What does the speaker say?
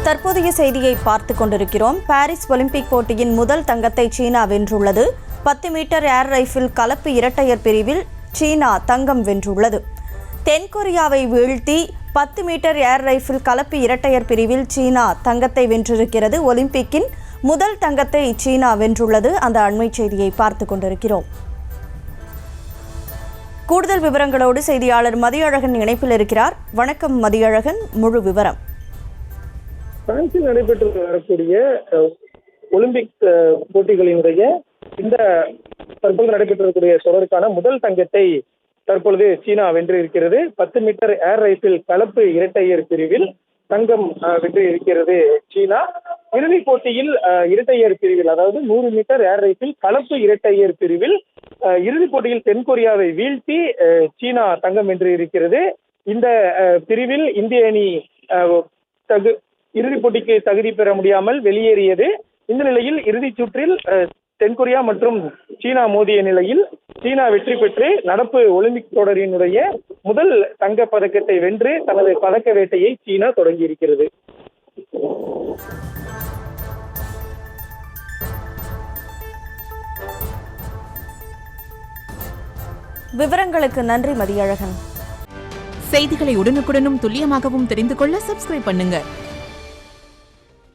தற்போதைய செய்தியை பார்த்து கொண்டிருக்கிறோம். பாரிஸ் ஒலிம்பிக் போட்டியின் முதல் தங்கத்தை சீனா வென்றுள்ளது. 10 மீட்டர் ஏர் ரைஃபிள் கலப்பு இரட்டையர் பிரிவில் சீனா தங்கம் வென்றுள்ளது. தென்கொரியாவை வீழ்த்தி 10 மீட்டர் ஏர் ரைஃபிள் கலப்பு இரட்டையர் பிரிவில் சீனா தங்கத்தை வென்றிருக்கிறது. ஒலிம்பிக்கின் முதல் தங்கத்தை சீனா வென்றுள்ளது. அந்த அண்மை செய்தியை பார்த்து கொண்டிருக்கிறோம். கூடுதல் விவரங்களோடு செய்தியாளர் மதியழகன் இணைப்பில் இருக்கிறார். வணக்கம் மதியழகன், முழு விவரம். பிரான்சில் நடைபெற்று வரக்கூடிய ஒலிம்பிக் போட்டிகளினுடைய இந்த தற்போது நடைபெற்றிருக்கூடிய தொடருக்கான முதல் தங்கத்தை தற்பொழுது சீனா வென்றிருக்கிறது. 10 மீட்டர் ஏர் ரைஃபிள் கலப்பு இரட்டையர் பிரிவில் தங்கம் வென்று இருக்கிறது சீனா. இறுதிப் போட்டியில் இரட்டையர் பிரிவில், அதாவது 100 மீட்டர் ஏர் ரைஃபிள் கலப்பு இரட்டையர் பிரிவில் இறுதிப் போட்டியில் தென்கொரியாவை வீழ்த்தி சீனா தங்கம் வென்று இருக்கிறது. இந்த பிரிவில் இந்திய அணி இறுதிப் போட்டிக்கு தகுதி பெற முடியாமல் வெளியேறியது. இந்த நிலையில் இறுதிச் சுற்றில் தென்கொரியா மற்றும் சீனா மோதிய நிலையில் சீனா வெற்றி பெற்று நடப்பு ஒலிம்பிக் தொடரினுடைய முதல் தங்க பதக்கத்தை வென்று தனது பதக்க வேட்டையை சீனா தொடங்கியிருக்கிறது. விவரங்களுக்கு நன்றி மதியழகன். செய்திகளை உடனுக்குடனும் துல்லியமாகவும் தெரிந்து கொள்ள சப்ஸ்கிரைப் பண்ணுங்க.